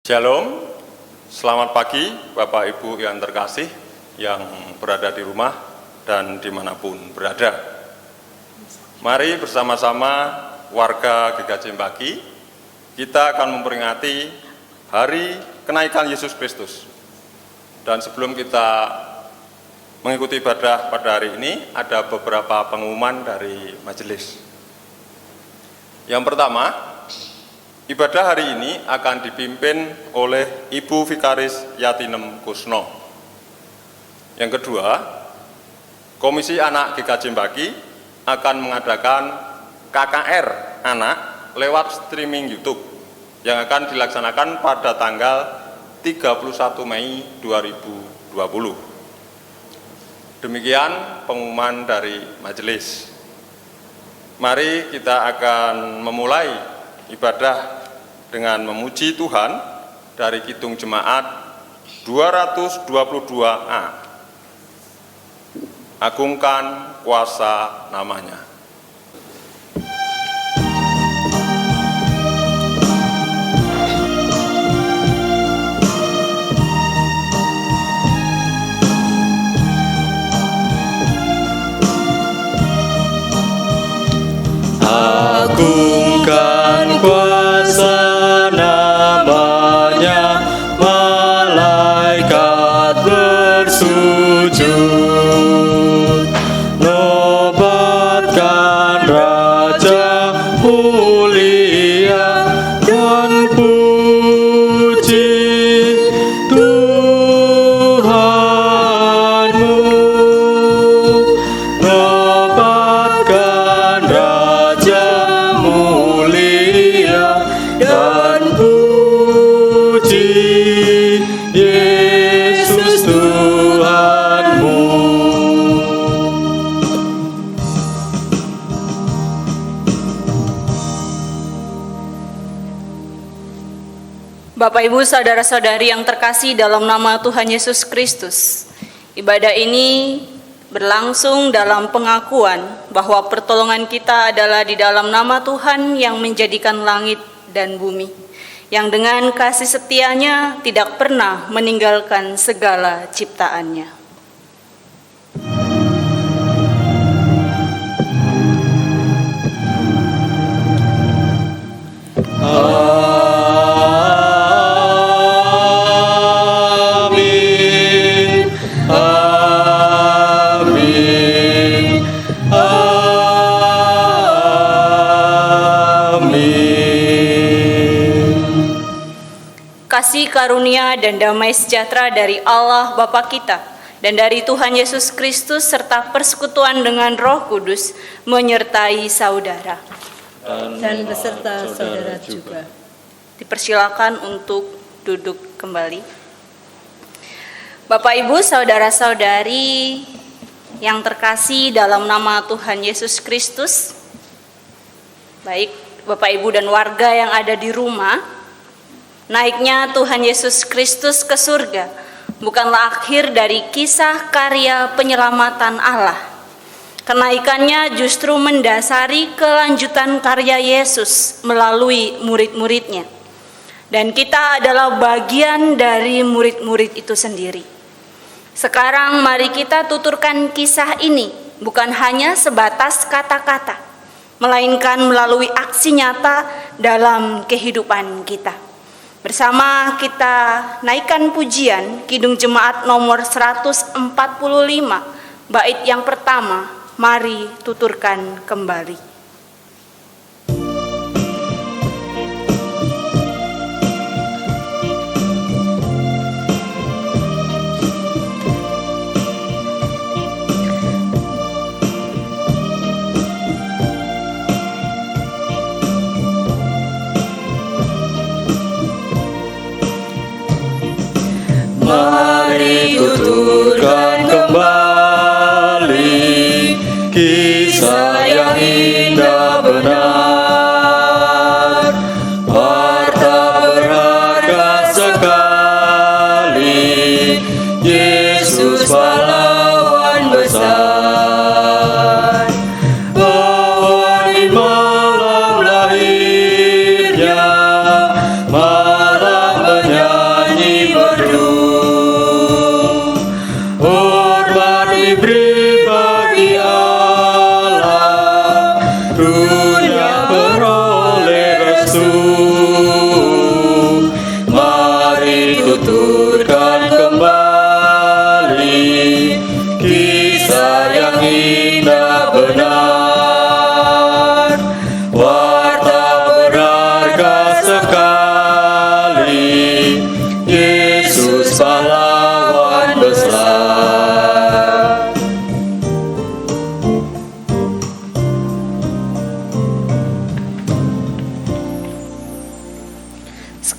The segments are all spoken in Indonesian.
Shalom, selamat pagi Bapak Ibu yang terkasih yang berada di rumah dan dimanapun berada. Mari bersama-sama warga GKJ Cempagi, kita akan memperingati hari kenaikan Yesus Kristus. Dan sebelum kita mengikuti ibadah pada hari ini, ada beberapa pengumuman dari majelis. Yang pertama, ibadah hari ini akan dipimpin oleh Ibu Vikaris Yatinem Kusno. Yang kedua, Komisi Anak GKJ Cempagi akan mengadakan KKR Anak lewat streaming YouTube yang akan dilaksanakan pada tanggal 31 Mei 2020. Demikian pengumuman dari majelis. Mari kita akan memulai ibadah dengan memuji Tuhan dari Kidung Jemaat 222A. Agungkan kuasa namanya. Agungkan kuasa namanya, malaikat bersujud, nobatkan Raja mulia dan puji Tuhanmu, nobatkan Raja mulia dan puji Yesus Tuhanmu. Bapak, Ibu, Saudara-saudari yang terkasih dalam nama Tuhan Yesus Kristus, ibadah ini berlangsung dalam pengakuan bahwa pertolongan kita adalah di dalam nama Tuhan yang menjadikan langit dan bumi, yang dengan kasih setianya tidak pernah meninggalkan segala ciptaannya. Amin, amin, amin. Kasih karunia dan damai sejahtera dari Allah Bapa kita dan dari Tuhan Yesus Kristus serta persekutuan dengan Roh Kudus menyertai saudara. Dan beserta saudara juga. Dipersilakan untuk duduk kembali. Bapak, Ibu, Saudara-saudari yang terkasih dalam nama Tuhan Yesus Kristus, baik Bapak, Ibu, dan warga yang ada di rumah, naiknya Tuhan Yesus Kristus ke surga bukanlah akhir dari kisah karya penyelamatan Allah. Kenaikannya justru mendasari kelanjutan karya Yesus melalui murid-muridnya. Dan kita adalah bagian dari murid-murid itu sendiri. Sekarang mari kita tuturkan kisah ini bukan hanya sebatas kata-kata, melainkan melalui aksi nyata dalam kehidupan kita. Bersama kita naikkan pujian Kidung Jemaat nomor 145, bait yang pertama, mari tuturkan kembali. Mari tuturkan kembali kisah yang indah benar, harta berharga sekali, Yesus pahlawan besar. Bahwa di malam lahirnya, malam menyambut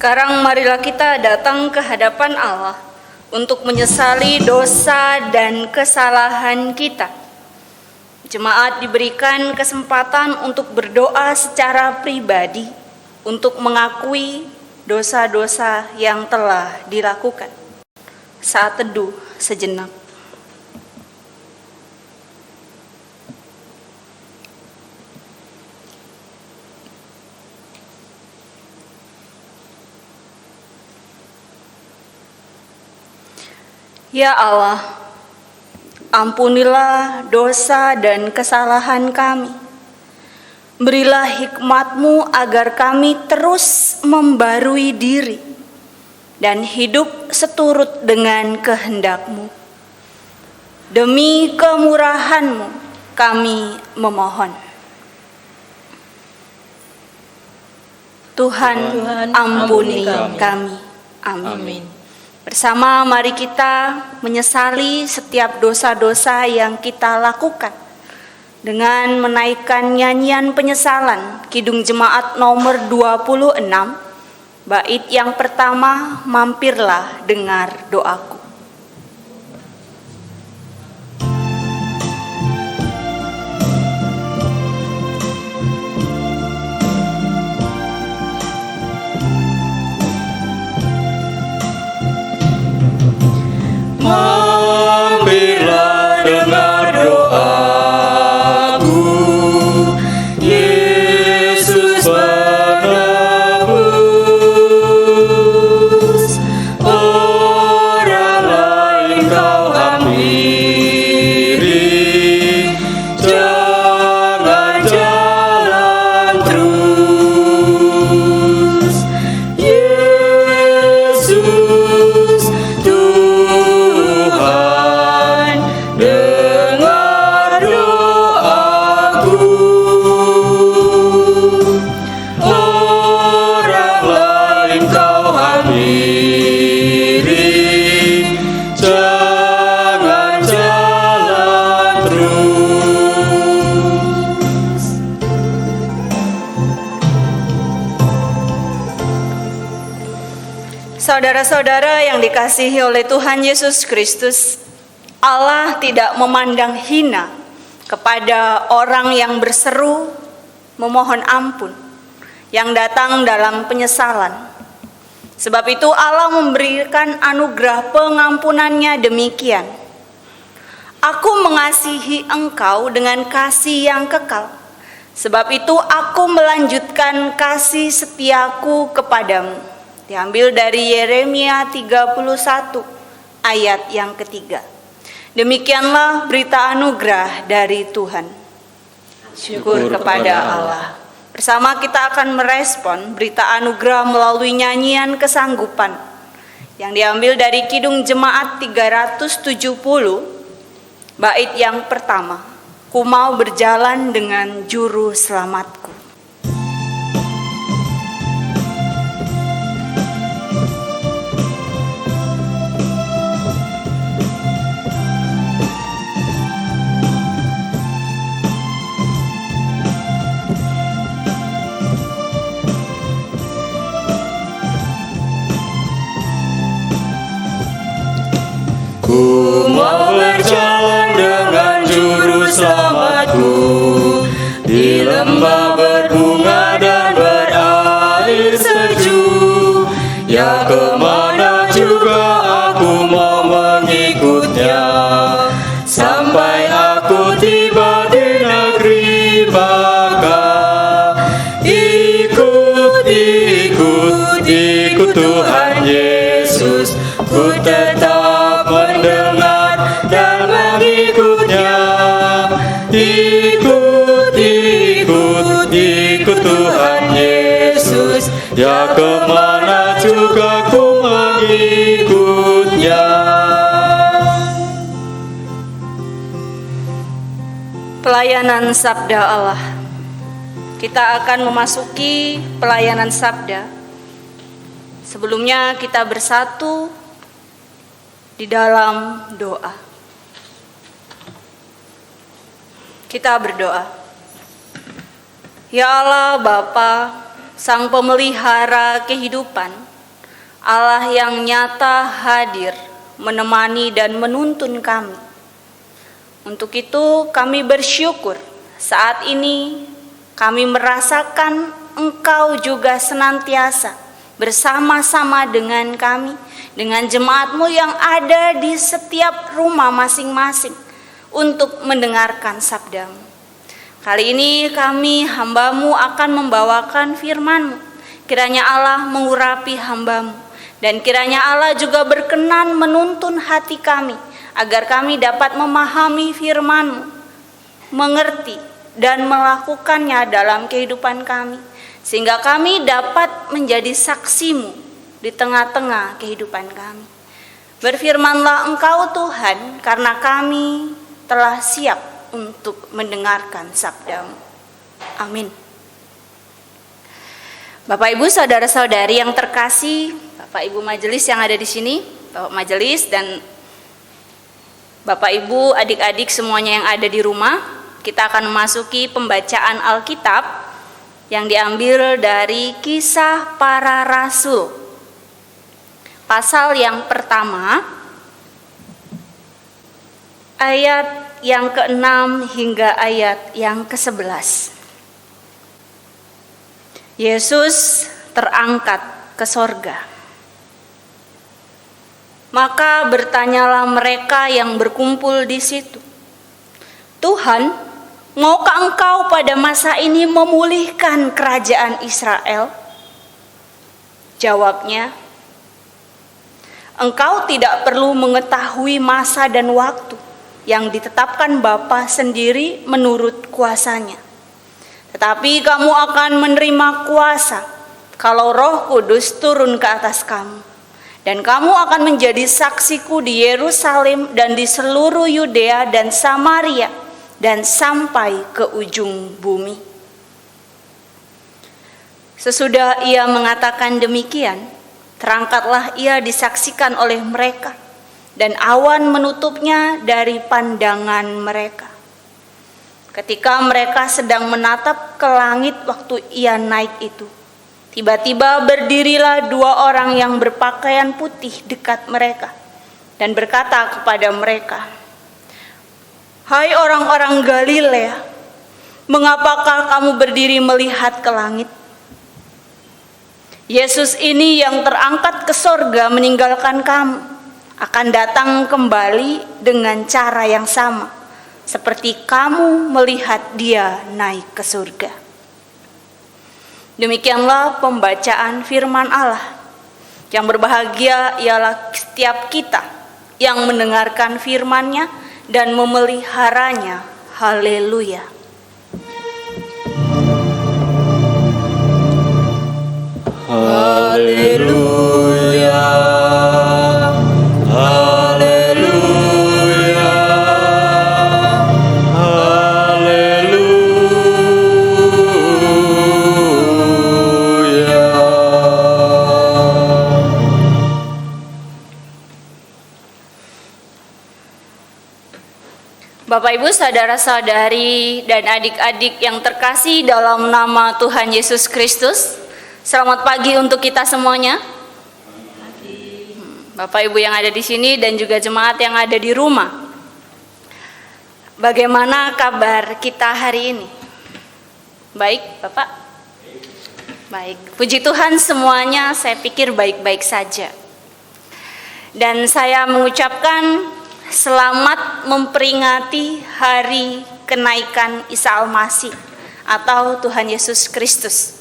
Sekarang marilah kita datang ke hadapan Allah untuk menyesali dosa dan kesalahan kita. Jemaat diberikan kesempatan untuk berdoa secara pribadi untuk mengakui dosa-dosa yang telah dilakukan. Saat teduh sejenak. Ya Allah, ampunilah dosa dan kesalahan kami. Berilah hikmat-Mu agar kami terus membarui diri dan hidup seturut dengan kehendak-Mu. Demi kemurahan-Mu kami memohon. Tuhan, ampuni kami. Amin. Bersama mari kita menyesali setiap dosa-dosa yang kita lakukan dengan menaikkan nyanyian penyesalan Kidung Jemaat nomor 26, bait yang pertama, mampirlah dengar doaku. Mampirlah dengar doaku, Yesus penebus. Orang lain kau hampiri, jangan jalan terus. Yesus Tuhan, dengar doaku. Orang lain kau hampiri, jangan jalan terus. Saudara-saudara yang dikasihi oleh Tuhan Yesus Kristus, Allah tidak memandang hina kepada orang yang berseru memohon ampun, yang datang dalam penyesalan. Sebab itu Allah memberikan anugerah pengampunannya demikian. Aku mengasihi engkau dengan kasih yang kekal. Sebab itu aku melanjutkan kasih setiaku kepadamu. Diambil dari Yeremia 31 ayat yang ketiga. Demikianlah berita anugerah dari Tuhan. Syukur kepada Allah. Bersama kita akan merespon berita anugerah melalui nyanyian kesanggupan yang diambil dari Kidung Jemaat 370, bait yang pertama. Ku mau berjalan dengan juru selamatku. Ku mau berjalan dengan juru selamatku di lembah berbunga dan berair sejuk. Ya kemana juga aku mau mengikutnya, sampai aku tiba di negeri baka. Ikut, ikut, ikut Tuhan Yesus, ku tetap mendengar dan mengikutnya. Ikut, ikut, ikut Tuhan Yesus, ya kemana juga ku mengikutnya. Pelayanan Sabda Allah. Kita akan memasuki pelayanan Sabda. Sebelumnya kita bersatu di dalam doa. Kita berdoa. Ya Allah Bapa, Sang Pemelihara kehidupan, Allah yang nyata hadir, menemani dan menuntun kami. Untuk itu kami bersyukur saat ini kami merasakan Engkau juga senantiasa bersama-sama dengan kami, dengan jemaat-Mu yang ada di setiap rumah masing-masing untuk mendengarkan sabda-Mu. Kali ini kami hamba-Mu akan membawakan firman-Mu. Kiranya Allah mengurapi hamba-Mu, dan kiranya Allah juga berkenan menuntun hati kami, agar kami dapat memahami firman-Mu, mengerti dan melakukannya dalam kehidupan kami, sehingga kami dapat menjadi saksi-Mu di tengah-tengah kehidupan kami. Berfirmanlah Engkau Tuhan, karena kami telah siap untuk mendengarkan sabda-Mu. Amin. Bapak Ibu, saudara-saudari yang terkasih, Bapak Ibu majelis yang ada di sini, Bapak majelis dan Bapak Ibu, adik-adik semuanya yang ada di rumah, kita akan memasuki pembacaan Alkitab yang diambil dari Kisah Para Rasul. Pasal yang pertama, ayat yang ke-6 hingga ayat yang ke-11. Yesus terangkat ke sorga. Maka bertanyalah mereka yang berkumpul di situ, Tuhan, maukah Engkau pada masa ini memulihkan kerajaan Israel? Jawabnya, Engkau tidak perlu mengetahui masa dan waktu yang ditetapkan Bapa sendiri menurut kuasanya. Tetapi kamu akan menerima kuasa kalau Roh Kudus turun ke atas kamu. Dan kamu akan menjadi saksiku di Yerusalem dan di seluruh Yudea dan Samaria dan sampai ke ujung bumi. Sesudah ia mengatakan demikian, terangkatlah ia disaksikan oleh mereka, dan awan menutupnya dari pandangan mereka. Ketika mereka sedang menatap ke langit waktu ia naik itu, tiba-tiba berdirilah dua orang yang berpakaian putih dekat mereka, dan berkata kepada mereka, Hai orang-orang Galilea, mengapakah kamu berdiri melihat ke langit? Yesus ini yang terangkat ke sorga meninggalkan kamu, akan datang kembali dengan cara yang sama, seperti kamu melihat dia naik ke surga. Demikianlah pembacaan firman Allah. Yang berbahagia ialah setiap kita yang mendengarkan firman-Nya dan memeliharanya. Haleluya. Haleluya. Haleluya. Haleluya. Bapak Ibu, saudara-saudari dan adik-adik yang terkasih dalam nama Tuhan Yesus Kristus, selamat pagi untuk kita semuanya. Bapak Ibu yang ada di sini dan juga jemaat yang ada di rumah. Bagaimana kabar kita hari ini? Baik, Bapak? Baik. Puji Tuhan semuanya, saya pikir baik-baik saja. Dan saya mengucapkan selamat memperingati hari kenaikan Isa Al-Masih atau Tuhan Yesus Kristus.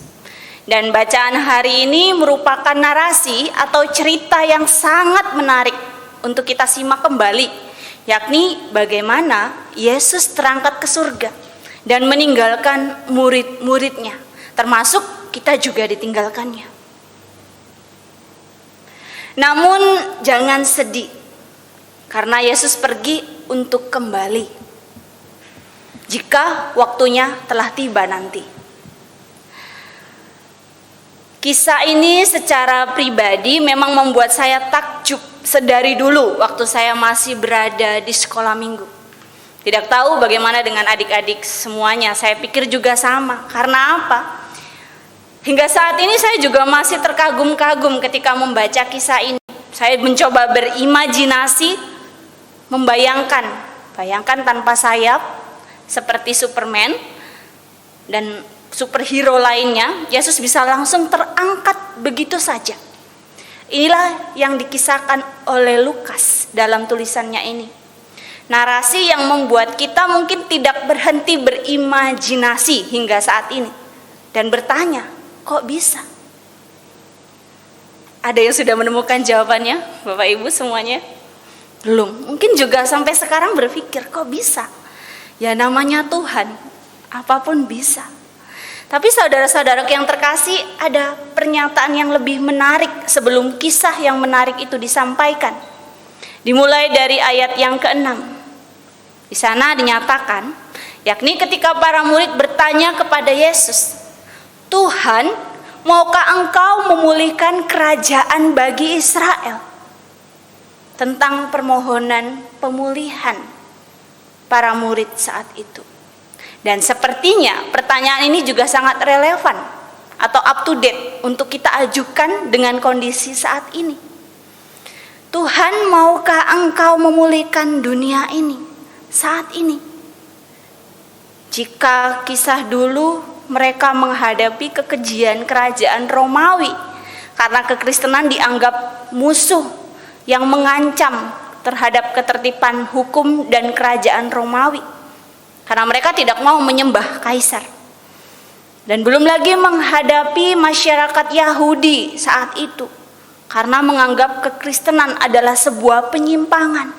Dan bacaan hari ini merupakan narasi atau cerita yang sangat menarik untuk kita simak kembali, yakni bagaimana Yesus terangkat ke surga dan meninggalkan murid-muridnya, termasuk kita juga ditinggalkannya. Namun jangan sedih, karena Yesus pergi untuk kembali jika waktunya telah tiba nanti. Kisah ini secara pribadi memang membuat saya takjub sedari dulu waktu saya masih berada di sekolah minggu. Tidak tahu bagaimana dengan adik-adik semuanya, saya pikir juga sama. Karena apa? Hingga saat ini saya juga masih terkagum-kagum ketika membaca kisah ini. Saya mencoba berimajinasi, bayangkan tanpa sayap seperti Superman dan superhero lainnya, Yesus bisa langsung terangkat begitu saja. Inilah yang dikisahkan oleh Lukas dalam tulisannya ini. Narasi yang membuat kita mungkin tidak berhenti berimajinasi hingga saat ini dan bertanya, kok bisa? Ada yang sudah menemukan jawabannya, Bapak Ibu semuanya? Belum. Mungkin juga sampai sekarang berpikir, kok bisa? Ya namanya Tuhan, apapun bisa. Tapi saudara-saudara yang terkasih, ada pernyataan yang lebih menarik sebelum kisah yang menarik itu disampaikan. Dimulai dari ayat yang ke-6. Di sana dinyatakan, yakni ketika para murid bertanya kepada Yesus, Tuhan, maukah engkau memulihkan kerajaan bagi Israel? Tentang permohonan pemulihan para murid saat itu. Dan sepertinya pertanyaan ini juga sangat relevan atau up to date untuk kita ajukan dengan kondisi saat ini. Tuhan, maukah engkau memulihkan dunia ini saat ini? Jika kisah dulu mereka menghadapi kekejian kerajaan Romawi karena kekristenan dianggap musuh yang mengancam terhadap ketertiban hukum dan kerajaan Romawi, karena mereka tidak mau menyembah kaisar. Dan belum lagi menghadapi masyarakat Yahudi saat itu, karena menganggap kekristenan adalah sebuah penyimpangan.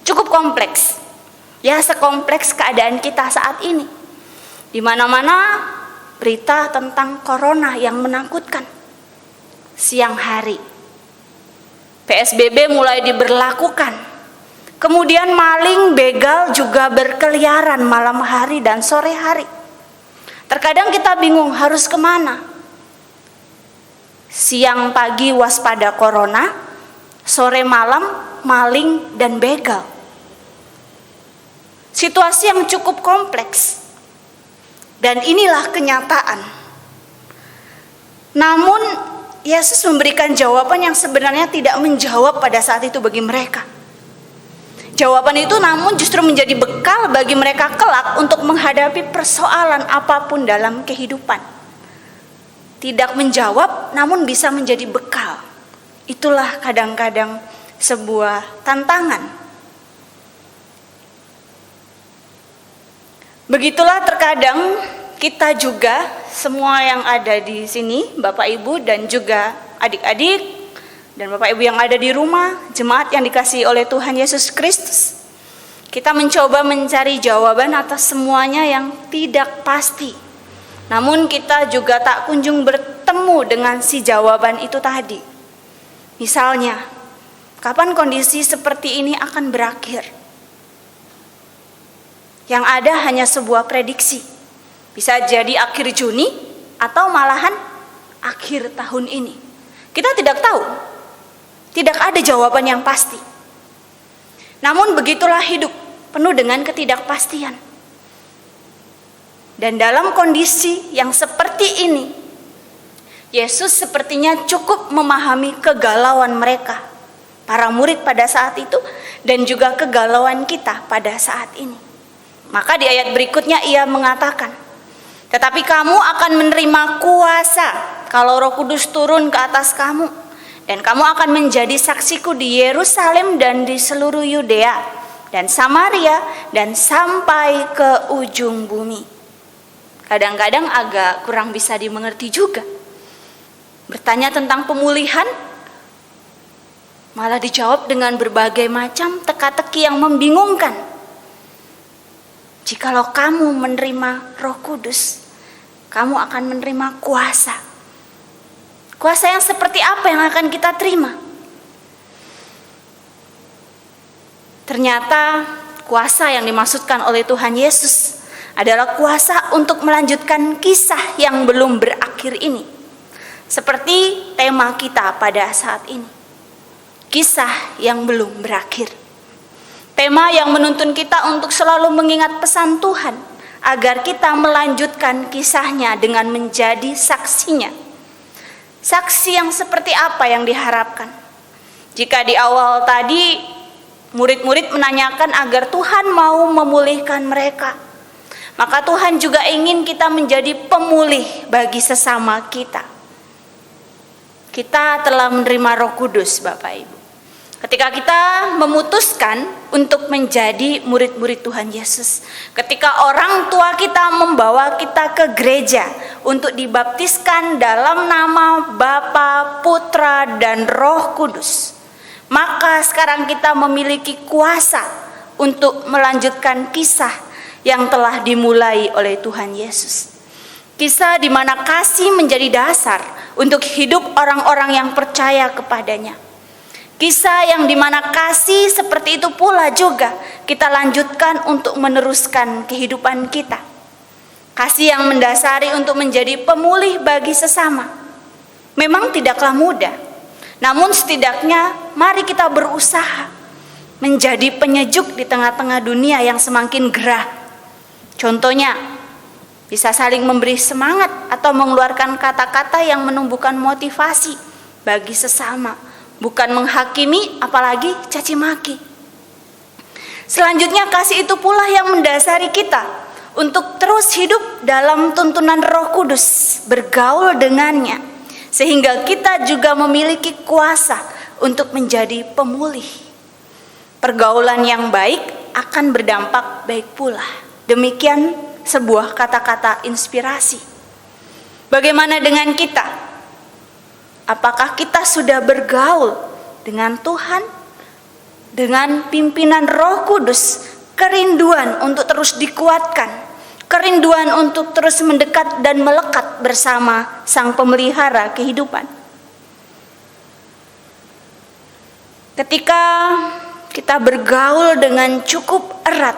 Cukup kompleks. Ya, sekompleks keadaan kita saat ini. Di mana-mana berita tentang corona yang menakutkan. Siang hari PSBB mulai diberlakukan. Kemudian maling, begal juga berkeliaran malam hari dan sore hari. Terkadang kita bingung harus kemana. Siang pagi waspada corona, sore malam maling dan begal. Situasi yang cukup kompleks. Dan inilah kenyataan. Namun Yesus memberikan jawaban yang sebenarnya tidak menjawab pada saat itu bagi mereka. Jawaban itu namun justru menjadi bekal bagi mereka kelak untuk menghadapi persoalan apapun dalam kehidupan. Tidak menjawab namun bisa menjadi bekal. Itulah kadang-kadang sebuah tantangan. Begitulah terkadang kita juga, semua yang ada di sini, Bapak Ibu dan juga adik-adik dan Bapak Ibu yang ada di rumah, jemaat yang dikasihi oleh Tuhan Yesus Kristus, kita mencoba mencari jawaban atas semuanya yang tidak pasti. Namun kita juga tak kunjung bertemu dengan si jawaban itu tadi. Misalnya, kapan kondisi seperti ini akan berakhir? Yang ada hanya sebuah prediksi. Bisa jadi akhir Juni atau malahan akhir tahun ini. Kita tidak tahu. Tidak ada jawaban yang pasti. Namun begitulah hidup, penuh dengan ketidakpastian. Dan dalam kondisi yang seperti ini, Yesus sepertinya cukup memahami kegalauan mereka, para murid pada saat itu, dan juga kegalauan kita pada saat ini. Maka di ayat berikutnya ia mengatakan, tetapi kamu akan menerima kuasa kalau Roh Kudus turun ke atas kamu, dan kamu akan menjadi saksiku di Yerusalem dan di seluruh Yudea dan Samaria dan sampai ke ujung bumi. Kadang-kadang agak kurang bisa dimengerti juga. Bertanya tentang pemulihan, malah dijawab dengan berbagai macam teka-teki yang membingungkan. Jikalau kamu menerima Roh Kudus, kamu akan menerima kuasa. Kuasa yang seperti apa yang akan kita terima? Ternyata kuasa yang dimaksudkan oleh Tuhan Yesus adalah kuasa untuk melanjutkan kisah yang belum berakhir ini. Seperti tema kita pada saat ini. Kisah yang belum berakhir. Tema yang menuntun kita untuk selalu mengingat pesan Tuhan agar kita melanjutkan kisahnya dengan menjadi saksinya. Saksi yang seperti apa yang diharapkan? Jika di awal tadi murid-murid menanyakan agar Tuhan mau memulihkan mereka, maka Tuhan juga ingin kita menjadi pemulih bagi sesama kita. Kita telah menerima Roh Kudus, Bapak Ibu. Ketika kita memutuskan untuk menjadi murid-murid Tuhan Yesus, ketika orang tua kita membawa kita ke gereja untuk dibaptiskan dalam nama Bapa, Putra, dan Roh Kudus, maka sekarang kita memiliki kuasa untuk melanjutkan kisah yang telah dimulai oleh Tuhan Yesus. Kisah di mana kasih menjadi dasar untuk hidup orang-orang yang percaya kepadanya. Kisah yang dimana kasih seperti itu pula juga kita lanjutkan untuk meneruskan kehidupan kita. Kasih yang mendasari untuk menjadi pemulih bagi sesama. Memang tidaklah mudah, namun setidaknya mari kita berusaha menjadi penyejuk di tengah-tengah dunia yang semakin gerah. Contohnya, bisa saling memberi semangat atau mengeluarkan kata-kata yang menumbuhkan motivasi bagi sesama. Bukan menghakimi, apalagi caci maki. Selanjutnya, kasih itu pula yang mendasari kita untuk terus hidup dalam tuntunan Roh Kudus, bergaul dengannya, sehingga kita juga memiliki kuasa untuk menjadi pemulih. Pergaulan yang baik akan berdampak baik pula. Demikian sebuah kata-kata inspirasi. Bagaimana dengan kita? Apakah kita sudah bergaul dengan Tuhan, dengan pimpinan Roh Kudus, kerinduan untuk terus dikuatkan, kerinduan untuk terus mendekat dan melekat bersama Sang Pemelihara kehidupan? Ketika kita bergaul dengan cukup erat,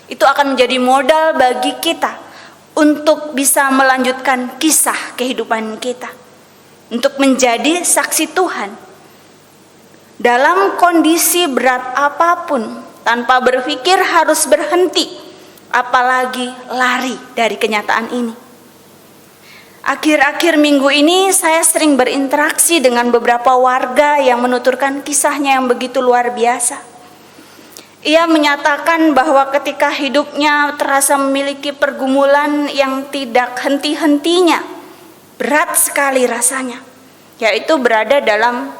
itu akan menjadi modal bagi kita untuk bisa melanjutkan kisah kehidupan kita, untuk menjadi saksi Tuhan dalam kondisi berat apapun, tanpa berpikir harus berhenti, apalagi lari dari kenyataan ini. Akhir-akhir minggu ini saya sering berinteraksi dengan beberapa warga yang menuturkan kisahnya yang begitu luar biasa. Ia menyatakan bahwa ketika hidupnya terasa memiliki pergumulan yang tidak henti-hentinya, berat sekali rasanya, yaitu berada dalam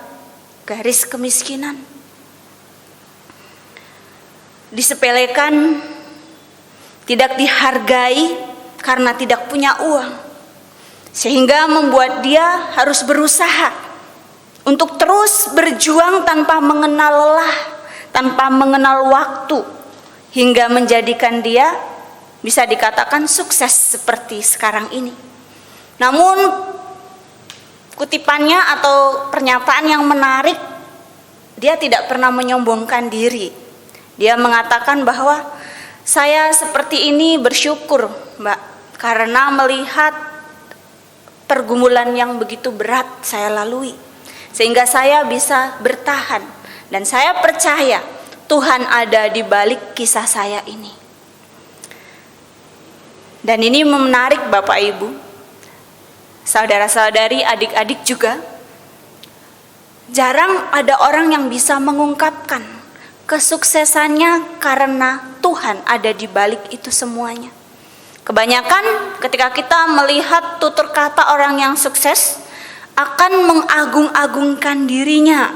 garis kemiskinan. Disepelekan, tidak dihargai karena tidak punya uang, sehingga membuat dia harus berusaha untuk terus berjuang tanpa mengenal lelah, tanpa mengenal waktu, hingga menjadikan dia bisa dikatakan sukses seperti sekarang ini. Namun kutipannya atau pernyataan yang menarik, dia tidak pernah menyombongkan diri. Dia mengatakan bahwa saya seperti ini bersyukur, Mbak, karena melihat pergumulan yang begitu berat saya lalui, sehingga saya bisa bertahan, dan saya percaya Tuhan ada di balik kisah saya ini. Dan ini menarik Bapak Ibu, saudara-saudari, adik-adik juga. Jarang ada orang yang bisa mengungkapkan kesuksesannya karena Tuhan ada di balik itu semuanya. Kebanyakan ketika kita melihat tutur kata orang yang sukses, akan mengagung-agungkan dirinya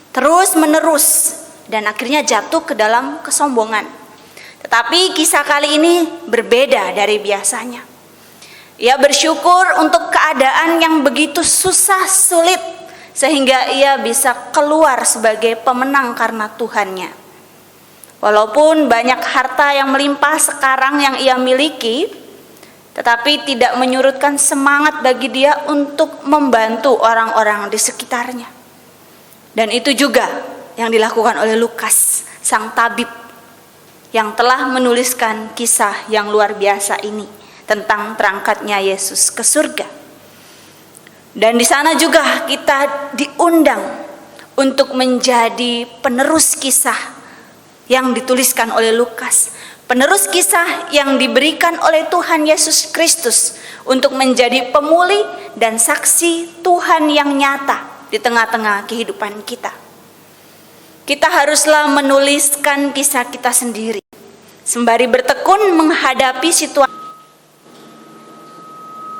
terus menerus, dan akhirnya jatuh ke dalam kesombongan. Tetapi kisah kali ini berbeda dari biasanya. Ia bersyukur untuk keadaan yang begitu susah sulit, sehingga ia bisa keluar sebagai pemenang karena Tuhannya. Walaupun banyak harta yang melimpah sekarang yang ia miliki, tetapi tidak menyurutkan semangat bagi dia untuk membantu orang-orang di sekitarnya. Dan itu juga yang dilakukan oleh Lukas, sang tabib, yang telah menuliskan kisah yang luar biasa ini tentang terangkatnya Yesus ke surga. Dan di sana juga kita diundang untuk menjadi penerus kisah yang dituliskan oleh Lukas, penerus kisah yang diberikan oleh Tuhan Yesus Kristus untuk menjadi pemulih dan saksi Tuhan yang nyata di tengah-tengah kehidupan kita. Kita haruslah menuliskan kisah kita sendiri, sembari bertekun menghadapi situasi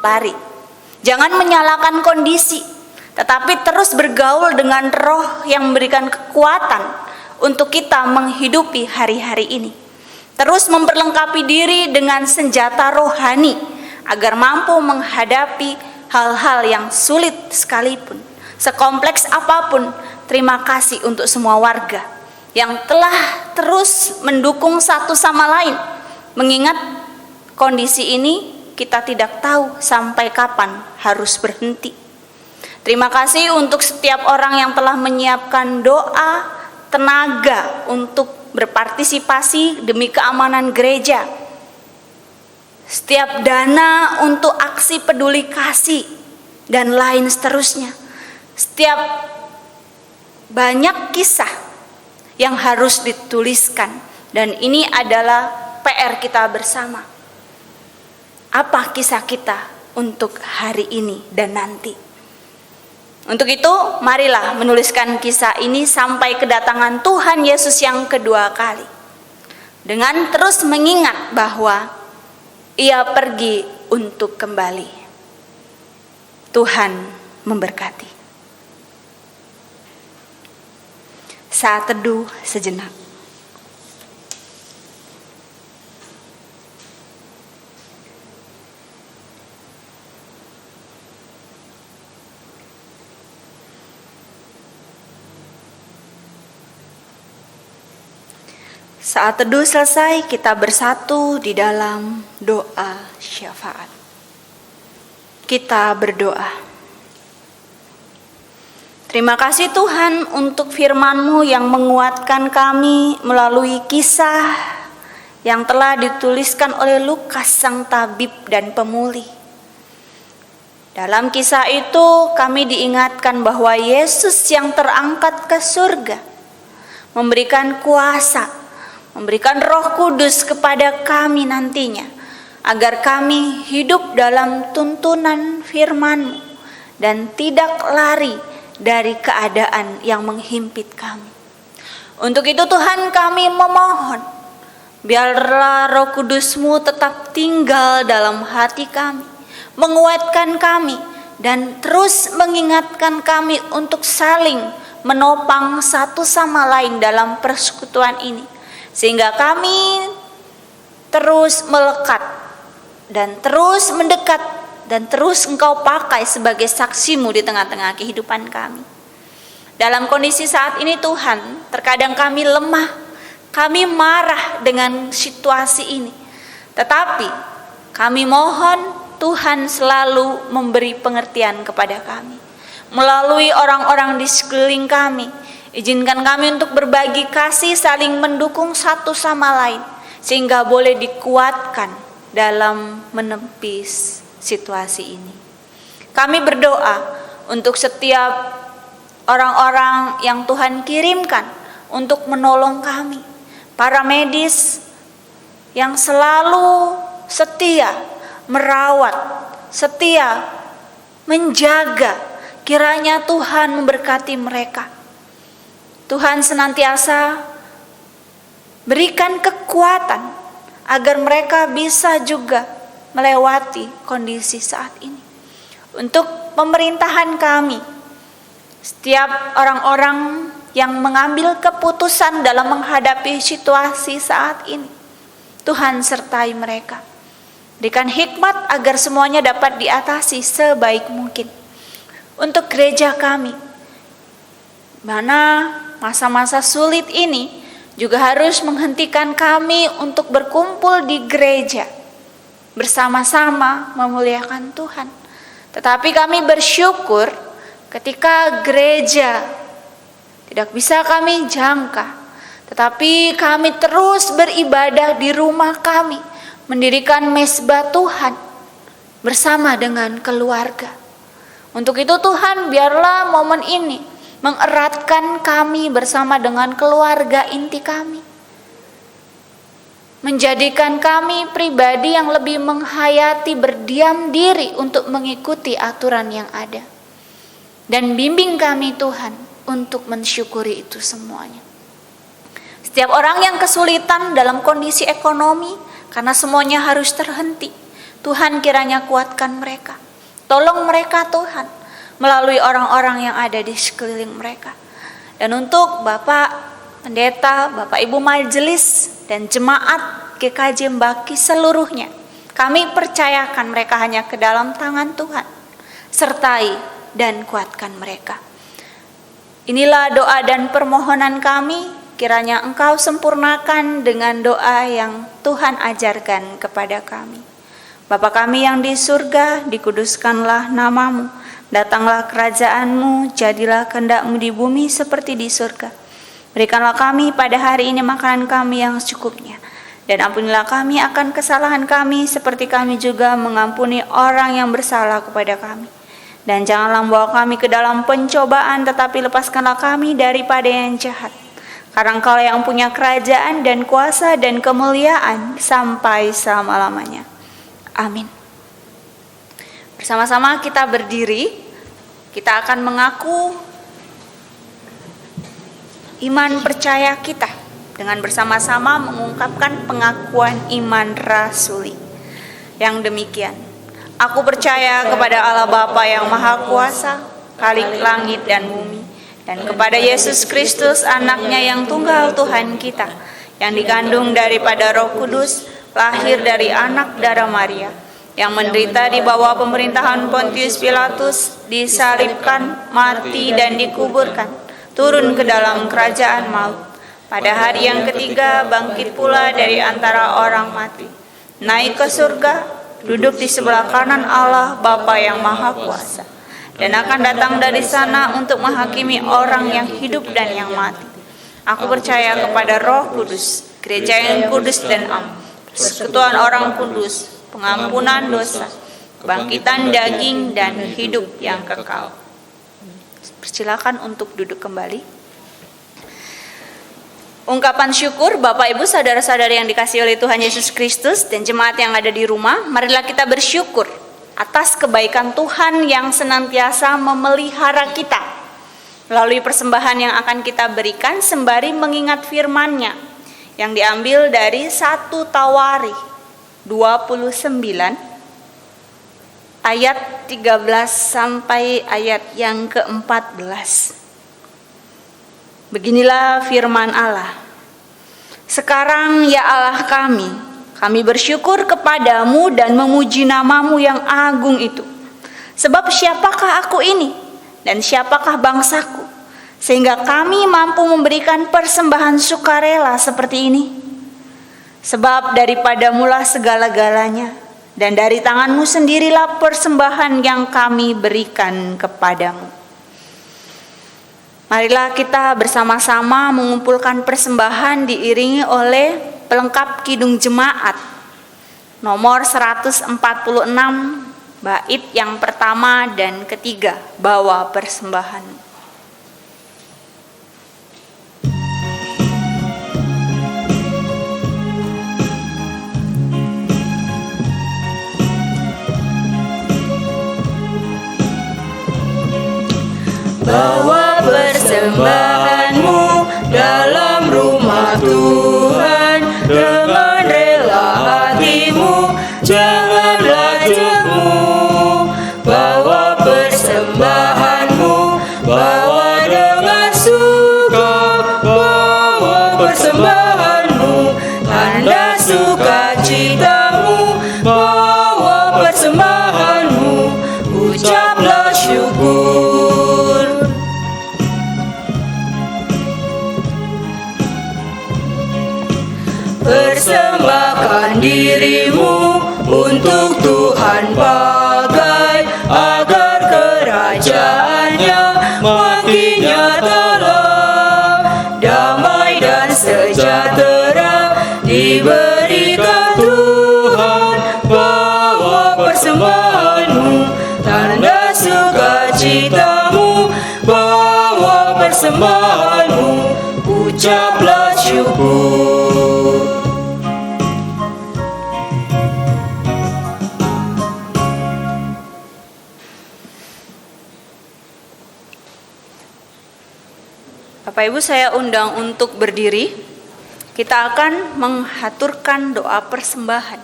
lari. Jangan menyalahkan kondisi, tetapi terus bergaul dengan roh yang memberikan kekuatan untuk kita menghidupi hari-hari ini. Terus memperlengkapi diri dengan senjata rohani agar mampu menghadapi hal-hal yang sulit sekalipun. Sekompleks apapun, terima kasih untuk semua warga yang telah terus mendukung satu sama lain. Mengingat kondisi ini kita tidak tahu sampai kapan harus berhenti. Terima kasih untuk setiap orang yang telah menyiapkan doa, tenaga untuk berpartisipasi demi keamanan gereja. Setiap dana untuk aksi peduli kasih dan lain seterusnya. Setiap banyak kisah yang harus dituliskan, dan ini adalah PR kita bersama. Apa kisah kita untuk hari ini dan nanti? Untuk itu, marilah menuliskan kisah ini sampai kedatangan Tuhan Yesus yang kedua kali. Dengan terus mengingat bahwa Ia pergi untuk kembali. Tuhan memberkati. Saat teduh sejenak. Saat teduh selesai, kita bersatu di dalam doa syafaat. Kita berdoa. Terima kasih Tuhan untuk firman-Mu yang menguatkan kami melalui kisah yang telah dituliskan oleh Lukas sang tabib dan pemulih. Dalam kisah itu kami diingatkan bahwa Yesus yang terangkat ke surga memberikan kuasa, memberikan Roh Kudus kepada kami nantinya, agar kami hidup dalam tuntunan firman-Mu dan tidak lari dari keadaan yang menghimpit kami. Untuk itu Tuhan, kami memohon, biarlah Roh Kudus-Mu tetap tinggal dalam hati kami, menguatkan kami, dan terus mengingatkan kami untuk saling menopang satu sama lain dalam persekutuan ini, sehingga kami terus melekat dan terus mendekat dan terus Engkau pakai sebagai saksi-Mu di tengah-tengah kehidupan kami. Dalam kondisi saat ini Tuhan, terkadang kami lemah, kami marah dengan situasi ini. Tetapi kami mohon Tuhan selalu memberi pengertian kepada kami. Melalui orang-orang di sekeliling kami, izinkan kami untuk berbagi kasih, saling mendukung satu sama lain, sehingga boleh dikuatkan dalam menepis situasi ini. Kami berdoa untuk setiap orang-orang yang Tuhan kirimkan untuk menolong kami, para medis yang selalu setia merawat, setia menjaga. Kiranya Tuhan memberkati mereka. Tuhan senantiasa berikan kekuatan agar mereka bisa juga melewati kondisi saat ini. Untuk pemerintahan kami, setiap orang-orang yang mengambil keputusan dalam menghadapi situasi saat ini, Tuhan sertai mereka. Berikan hikmat agar semuanya dapat diatasi sebaik mungkin. Untuk gereja kami, mana masa-masa sulit ini juga harus menghentikan kami untuk berkumpul di gereja, bersama-sama memuliakan Tuhan. Tetapi kami bersyukur ketika gereja tidak bisa kami jangka, tetapi kami terus beribadah di rumah kami, mendirikan mezbah Tuhan bersama dengan keluarga. Untuk itu Tuhan, biarlah momen ini mengeratkan kami bersama dengan keluarga inti kami. menjadikan kami pribadi yang lebih menghayati berdiam diri untuk mengikuti aturan yang ada. Dan bimbing kami Tuhan untuk mensyukuri itu semuanya. Setiap orang yang kesulitan dalam kondisi ekonomi karena semuanya harus terhenti, Tuhan kiranya kuatkan mereka. Tolong mereka Tuhan melalui orang-orang yang ada di sekeliling mereka. Dan untuk Bapak Pendeta, Bapak Ibu Majelis, dan jemaat GKJ Mbaki seluruhnya, kami percayakan mereka hanya ke dalam tangan Tuhan. Sertai dan kuatkan mereka. Inilah doa dan permohonan kami, kiranya Engkau sempurnakan dengan doa yang Tuhan ajarkan kepada kami. Bapa kami yang di surga, dikuduskanlah namamu. Datanglah kerajaan-Mu, jadilah kehendak-Mu di bumi seperti di surga. Berikanlah kami pada hari ini makanan kami yang secukupnya. Dan ampunilah kami akan kesalahan kami, seperti kami juga mengampuni orang yang bersalah kepada kami. Dan janganlah membawa kami ke dalam pencobaan, tetapi lepaskanlah kami daripada yang jahat. Karena Engkau yang punya kerajaan dan kuasa dan kemuliaan sampai selama-lamanya. Amin. Bersama-sama kita berdiri, kita akan mengaku iman percaya kita dengan bersama-sama mengungkapkan pengakuan iman rasuli yang demikian. Aku percaya kepada Allah Bapa yang Maha Kuasa, Khalik langit dan bumi, dan kepada Yesus Kristus anaknya yang tunggal Tuhan kita, yang dikandung daripada Roh Kudus, lahir dari anak darah Maria, yang menderita di bawah pemerintahan Pontius Pilatus, disalibkan, mati dan dikuburkan, turun ke dalam kerajaan maut. Pada hari yang ketiga bangkit pula dari antara orang mati, naik ke surga, duduk di sebelah kanan Allah Bapa yang Maha Kuasa, dan akan datang dari sana untuk menghakimi orang yang hidup dan yang mati. Aku percaya kepada Roh Kudus, gereja yang kudus dan am, persekutuan orang kudus, pengampunan dosa, kebangkitan daging dan hidup yang kekal. Persilakan untuk duduk kembali. Ungkapan syukur Bapak Ibu saudara-saudari yang dikasihi oleh Tuhan Yesus Kristus dan jemaat yang ada di rumah, marilah kita bersyukur atas kebaikan Tuhan yang senantiasa memelihara kita melalui persembahan yang akan kita berikan sembari mengingat firman-Nya yang diambil dari 1 Tawari 29 ayat 13 sampai ayat yang ke-14. Beginilah firman Allah. Sekarang ya Allah kami bersyukur kepadamu dan memuji namamu yang agung itu. Sebab siapakah aku ini dan siapakah bangsaku, sehingga kami mampu memberikan persembahan sukarela seperti ini? Sebab daripadamulah segala-galanya, dan dari tanganmu sendirilah persembahan yang kami berikan kepadamu. Marilah kita bersama-sama mengumpulkan persembahan diiringi oleh pelengkap Kidung Jemaat nomor 146 bait yang pertama dan ketiga, bawa persembahan. Bawa persembahanmu dalam rumah Tuhan dengan rela hatimu, janganlah jemu. Bawa persembahanmu, bawa dengan suka. Bawa persembahanmu, tanda sukacitamu. Bawa persembahanmu, ucaplah syukur. Persembahkan dirimu untuk Tuhan pakai, agar kerajaannya makin nyatalah. Damai dan sejahtera diberikan Tuhan. Bawa persembahanmu, tanda sukacitamu. Bawa persembahanmu, ucaplah syukur. Bapak Ibu, saya undang untuk berdiri. Kita akan menghaturkan doa persembahan.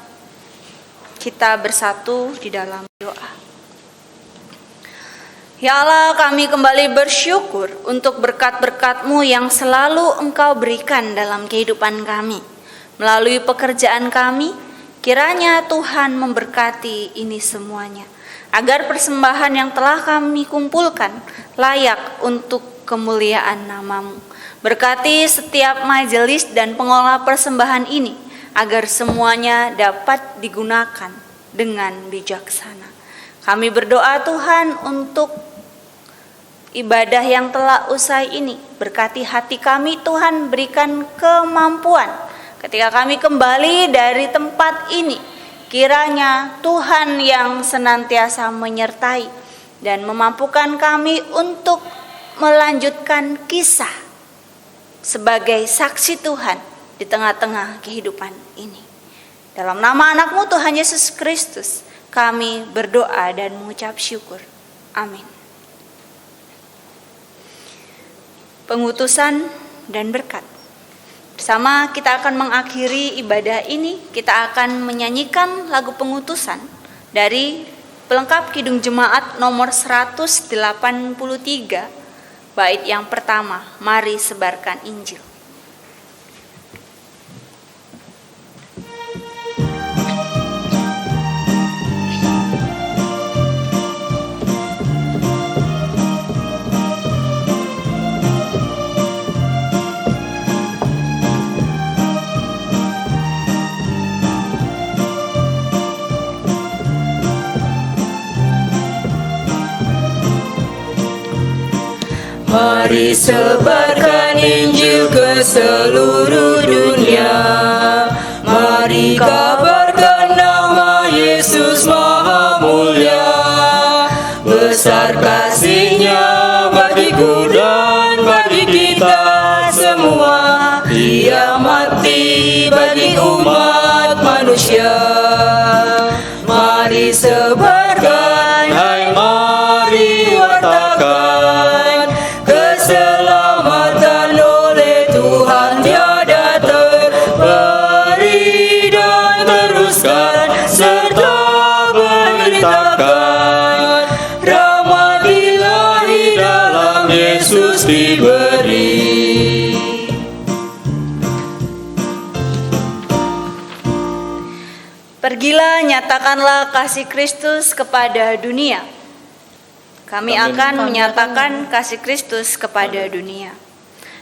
Kita bersatu di dalam doa. Ya Allah, kami kembali bersyukur untuk berkat-berkat-Mu yang selalu Engkau berikan dalam kehidupan kami. Melalui pekerjaan kami, kiranya Tuhan memberkati ini semuanya, agar persembahan yang telah kami kumpulkan layak untuk kemuliaan nama-Mu. Berkati setiap majelis dan pengelola persembahan ini, agar semuanya dapat digunakan dengan bijaksana. Kami berdoa Tuhan untuk ibadah yang telah usai ini. Berkati hati kami Tuhan, berikan kemampuan ketika kami kembali dari tempat ini. Kiranya Tuhan yang senantiasa menyertai dan memampukan kami untuk melanjutkan kisah sebagai saksi Tuhan di tengah-tengah kehidupan ini. Dalam nama anak-Mu Tuhan Yesus Kristus, kami berdoa dan mengucap syukur. Amin. Pengutusan dan berkat. Bersama kita akan mengakhiri ibadah ini, kita akan menyanyikan lagu pengutusan dari pelengkap Kidung Jemaat nomor 183, bait yang pertama, Mari Sebarkan Injil. Mari sebarkan Injil ke seluruh dunia. Mari kabarkan nama Yesus Maha Mulia. Besar kasih-Nya bagiku dan bagi kita semua. Dia mati bagi umat manusia. Mari sebarkan, hai mari wartakan keselamatan oleh Tuhan tiada terberi, dan teruskan serta beritakan rahmat ilahi dalam Yesus diberi. Pergilah, nyatakanlah kasih Kristus kepada dunia. Kami akan menyatakan kasih Kristus kepada dunia.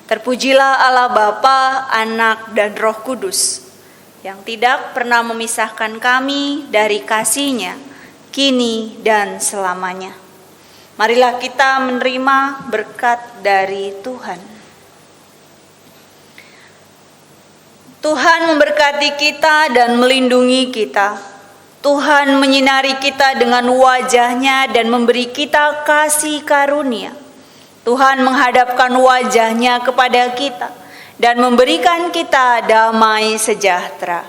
Terpujilah Allah Bapa, Anak, dan Roh Kudus, yang tidak pernah memisahkan kami dari kasih-Nya, kini dan selamanya. Marilah kita menerima berkat dari Tuhan. Tuhan memberkati kita dan melindungi kita. Tuhan menyinari kita dengan wajah-Nya dan memberi kita kasih karunia. Tuhan menghadapkan wajah-Nya kepada kita dan memberikan kita damai sejahtera.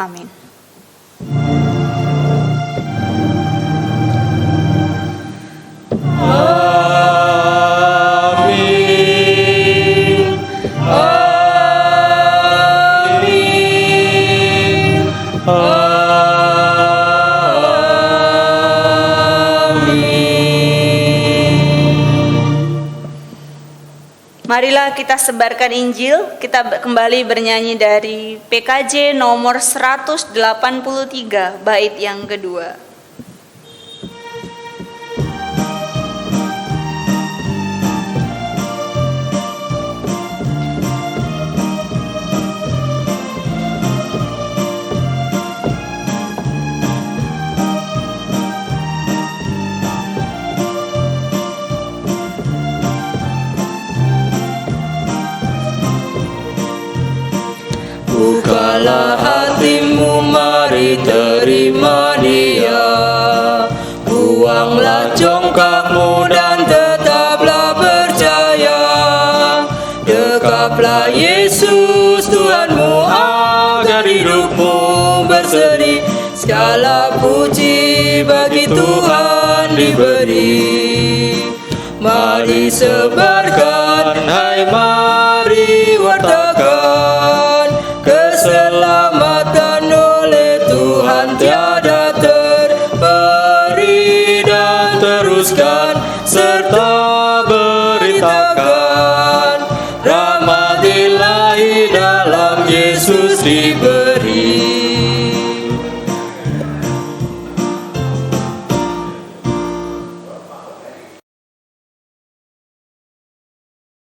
Amin. Marilah kita sebarkan Injil. Kita kembali bernyanyi dari PKJ nomor 183, bait yang kedua. Bukalah hatimu, mari terima Dia. Buanglah congkakmu dan tetaplah percaya. Dekaplah Yesus Tuhanmu agar hidupmu berseri. Segala puji bagi Tuhan diberi. Mari sebarkan, Hai mari wartakan keselamatan oleh Tuhan tiada terperi, dan teruskan serta beritakan rahmat Ilahi dalam Yesus diberi.